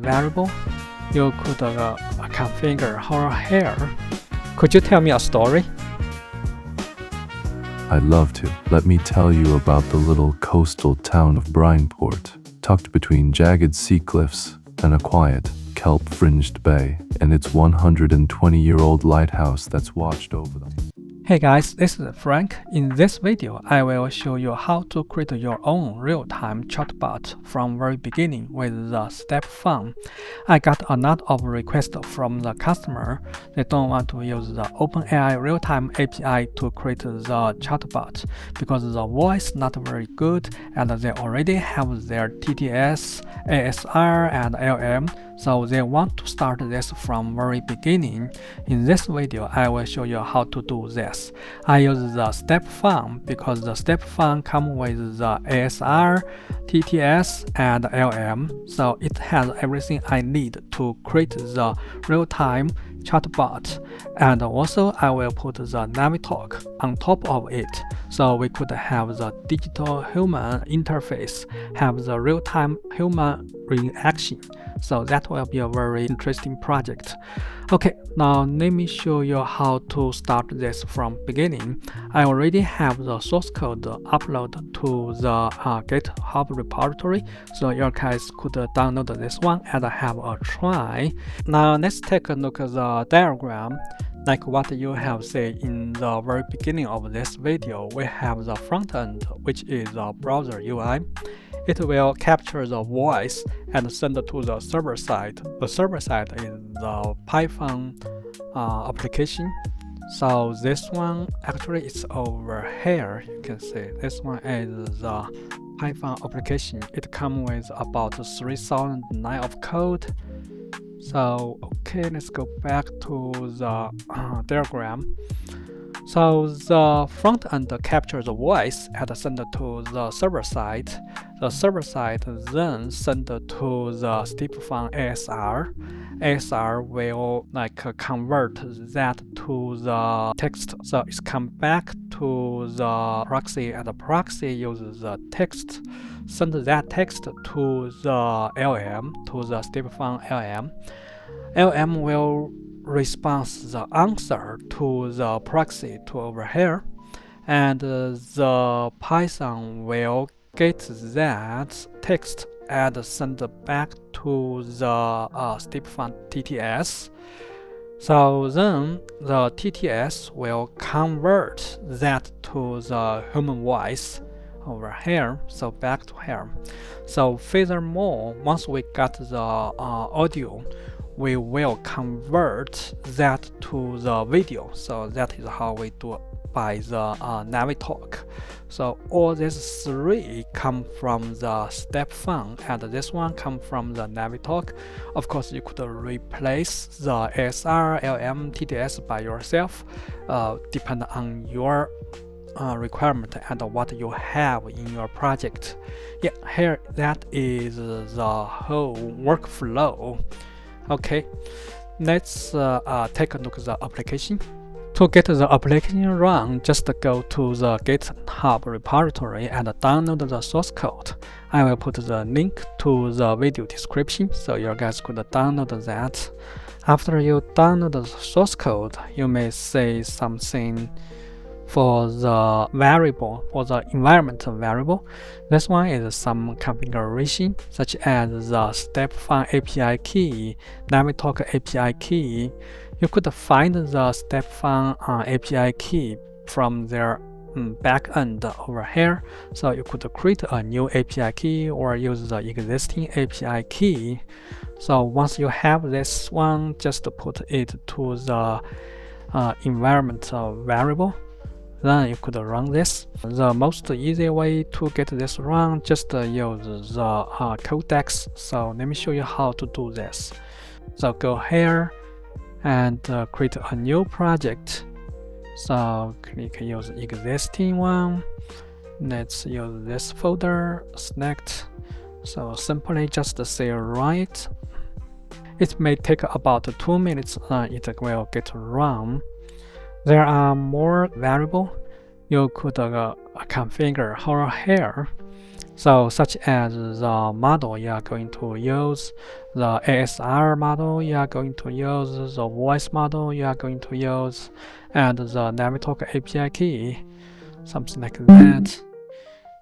variable, you could configure her hair. Could you tell me a story? I'd love to. Let me tell you about the little coastal town of Bryinport, tucked between jagged sea cliffs and a quiet, kelp-fringed bay, and its 120-year-old lighthouse that's watched over them. Hey guys, this is Frank. In this video, I will show you how to create your own real-time chatbot from very beginning with the StepFun. I got a lot of requests from the customer. They don't want to use the OpenAI Realtime API to create the chatbot because the voice not very good and they already have their TTS, ASR, and LLM. So they want to start this from very beginning. In this video, I will show you how to do this. I use the StepFun because the StepFun comes with the ASR, TTS, and LLM. So it has everything I need to create the real-time chatbot. And also I will put the NavTalk on top of it. So we could have the digital human interface, have the real-time human reaction. So that will be a very interesting project. Okay, now let me show you how to start this from beginning. I already have the source code uploaded to the GitHub repository, so you guys could download this one and have a try. Now let's take a look at the diagram. Like what you have seen in the very beginning of this video, we have the front end, which is the browser UI. It will capture the voice and send it to the server side. The server side is the Python application. So this one actually is over here. You can see this one is the Python application. It comes with about 3,000 lines of code. So okay, let's go back to the diagram. So the front end captures the voice and send it to the server side. The server side then send it to the StepFun ASR. ASR will convert that to the text. So it's come back to the proxy, and the proxy uses the text, send that text to the LLM, to the StepFun LLM. LLM will respond the answer to the proxy to over here, and the Python will get that text and send it back to the StepFun TTS. So then the TTS will convert that to the human voice over here, so back to here. So furthermore, once we got the audio, we will convert that to the video. So that is how we do it by the NavTalk. So all these three come from the StepFun, and this one come from the NavTalk. Of course, you could replace the ASR LLM TTS by yourself, depending on your requirement and what you have in your project. Yeah, here that is the whole workflow. Okay, let's take a look at the application. To get the application run, just go to the GitHub repository and download the source code. I will put the link to the video description, so you guys could download that. After you download the source code, you may see something for the variable, for the environment variable. This one is some configuration, such as the StepFun API key, NavTalk API key. You could find the StepFun API key from their backend over here. So you could create a new API key or use the existing API key. So once you have this one, just put it to the environment variable. Then you could run this. The most easy way to get this run, just use the Codex. So let me show you how to do this. So go here and create a new project. So click use existing one. Let's use this folder, select. So simply just say write. It may take about 2 minutes, it will get run. There are more variables you could configure her hair. So such as the model you are going to use, the ASR model you are going to use, the voice model you are going to use, and the NavTalk API key, something like that.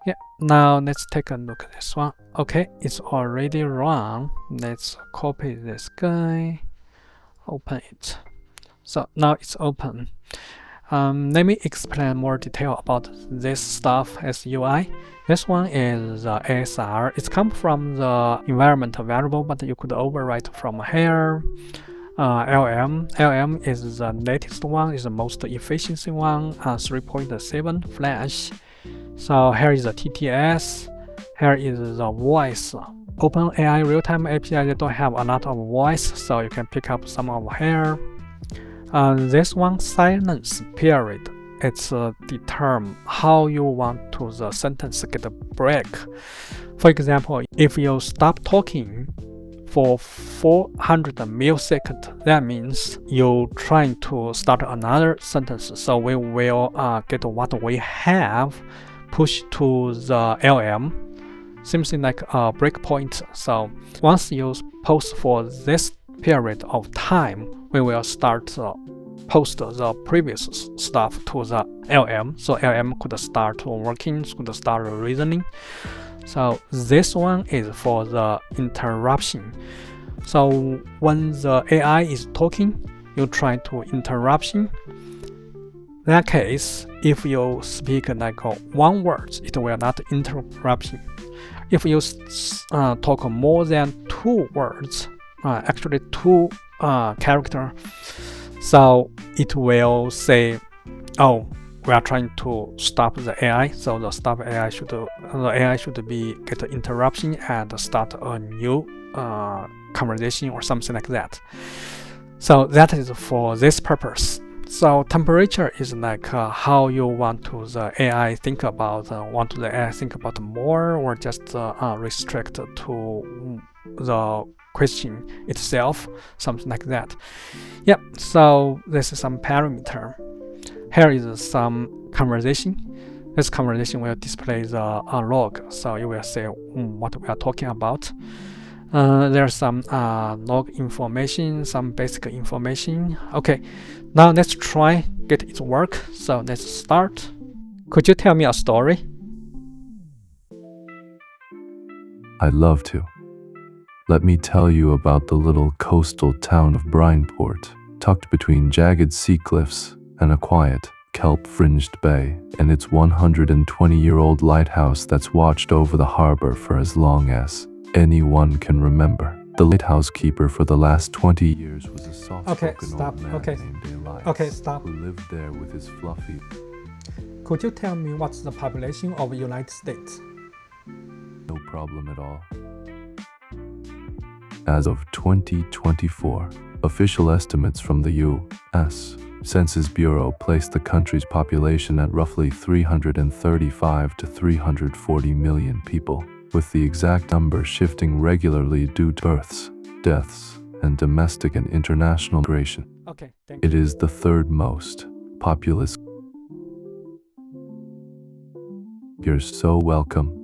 Yeah, now let's take a look at this one. Okay, it's already run. Let's copy this guy, open it. So now it's open. Let me explain more detail about this stuff as UI. This one is the ASR. It's come from the environment variable, but you could overwrite from here. LM is the latest one, is the most efficiency one, 3.7 flash. So here is the TTS. Here is the voice. OpenAI Realtime API, they don't have a lot of voice, so you can pick up some of here. This one, silence period. It's determine how you want to the sentence get a break. For example, if you stop talking for 400 milliseconds, that means you're trying to start another sentence. So we will get what we have pushed to the LM, something like a breakpoint. So once you pause for this period of time, we will start post the previous stuff to the LM. So LM could start working, could start reasoning. So this one is for the interruption. So when the AI is talking, you try to interruption. In that case, if you speak like one word, it will not interruption. If you talk more than 2 words, actually 2 characters, so it will say, oh, we are trying to stop the AI. So the stop AI should be get an interruption and start a new conversation or something like that. So that is for this purpose. So temperature is like how you want to the AI think about, want the AI think about more, or just restrict to the question itself, something like that. Yep, so this is some parameter. Here is some conversation. This conversation will display the log, so you will see what we are talking about. There's some log information, some basic information. Okay, now let's try get it work. So let's start. Could you tell me a story? I'd love to. Let me tell you about the little coastal town of Brineport, tucked between jagged sea cliffs and a quiet, kelp-fringed bay, and its 120-year-old lighthouse that's watched over the harbor for as long as anyone can remember. The lighthouse keeper for the last 20 years was a soft-spoken old man named Elias, who lived there with his fluffy... Could you tell me what's the population of the United States? No problem at all. As of 2024, official estimates from the U.S. Census Bureau placed the country's population at roughly 335 to 340 million people, with the exact number shifting regularly due to births, deaths, and domestic and international migration. Okay, thank you. It is the 3rd most populous. You're so welcome.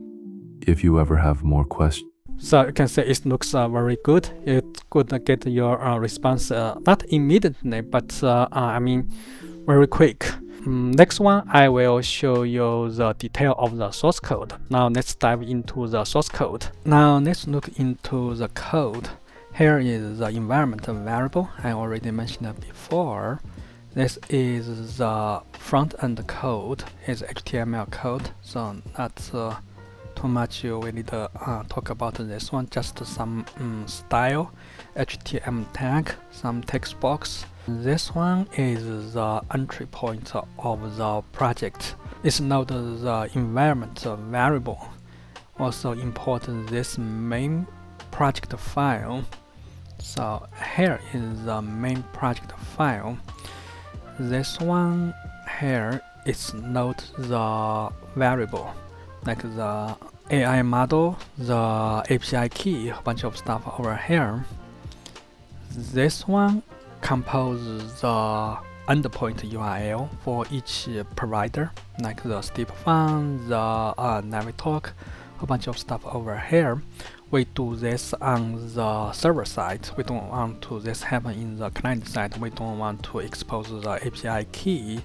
If you ever have more questions. So you can say it looks very good. It's good to get your response not immediately, but I mean very quick. Next one, I will show you the detail of the source code. Now let's dive into the source code. Now let's look into the code. Here is the environment variable. I already mentioned that before. This is the front-end code. It's HTML code, so that's too much we need to talk about this one. Just some style, HTML tag, some text box. This one is the entry point of the project. It's not the environment variable. Also import this main project file. So here is the main project file. This one here is not the variable, like the AI model, the API key, a bunch of stuff over here. This one composes the endpoint URL for each provider, like the StepFun, the NavTalk, a bunch of stuff over here. We do this on the server side. We don't want to this happen in the client side. We don't want to expose the API key.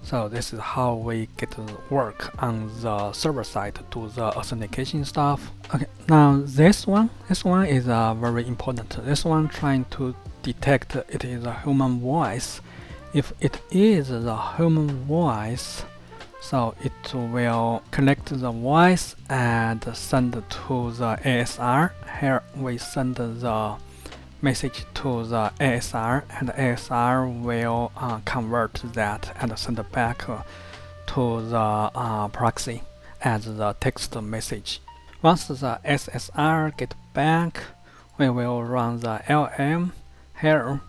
So this is how we get to work on the server side to do the authentication stuff. Okay, now this one is very important. This one trying to detect it is a human voice. If it is a human voice, so it will collect the voice and send to the ASR. Here we send the message to the ASR, and the ASR will convert that and send it back to the proxy as the text message. Once the SSR get back, we will run the LM. Here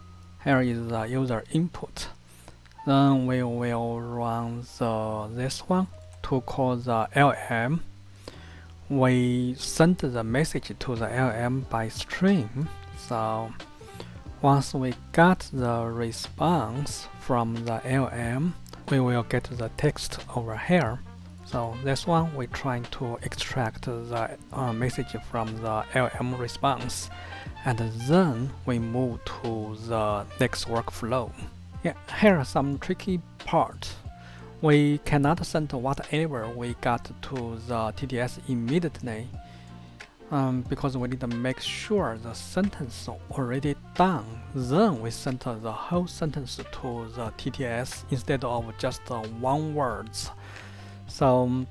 is the user input. Then we will run this one to call the LM. We send the message to the LM by stream. So once we got the response from the LM, we will get the text over here. So this one we're trying to extract the message from the LM response, and then we move to the next workflow. Yeah, here are some tricky parts. We cannot send whatever we got to the TTS immediately. Because we need to make sure the sentence already done. Then we send the whole sentence to the TTS instead of just one words. So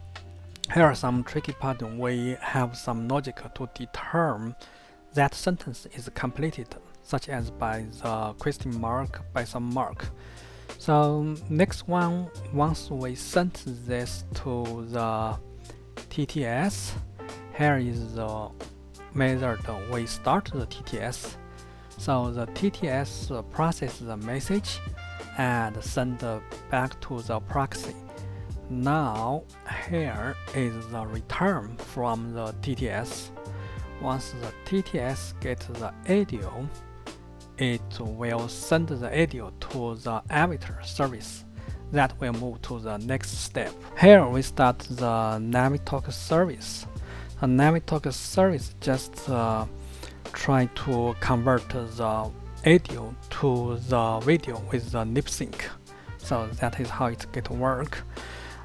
here are some tricky parts. We have some logic to determine that sentence is completed, such as by the question mark, by some mark. So next one, once we send this to the TTS, here is the method we start the TTS. So the TTS processes the message and send back to the proxy. Now here is the return from the TTS. Once the TTS gets the audio, it will send the audio to the arbiter service. That will move to the next step. Here we start the NavTalk service. A NavTalk service just try to convert the audio to the video with the lip sync. So that is how it get work.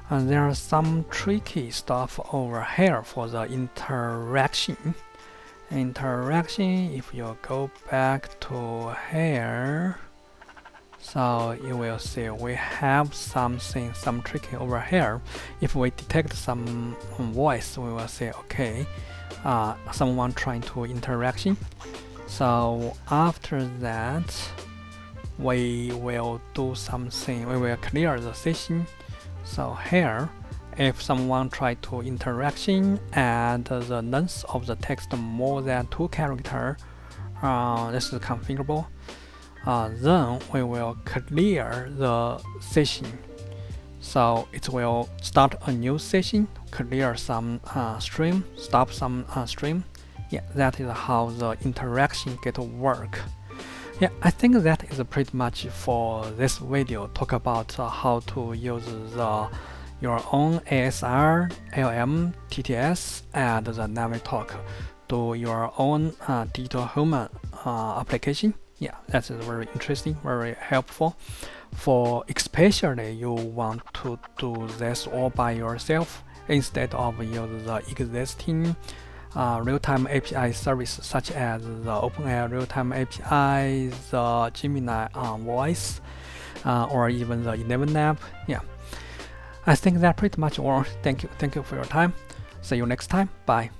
And there are some tricky stuff over here for the interaction. If you go back to here, so you will see we have some tricky over here. If we detect some voice, we will say, okay, someone trying to interaction. So after that, we will do something. We will clear the session. So here, if someone try to interaction and the length of the text more than 2 characters, this is configurable. Then we will clear the session. So it will start a new session, clear some stream, stop some stream. Yeah, that is how the interaction get work. Yeah, I think that is pretty much for this video. Talk about how to use your own ASR LLM TTS and the NavTalk to your own digital human application. Yeah, that is very interesting, very helpful. For especially you want to do this all by yourself instead of use the existing real-time API service such as the OpenAI Realtime API, the Gemini Voice, or even the ElevenLabs. Yeah, I think that pretty much all. Thank you for your time. See you next time. Bye.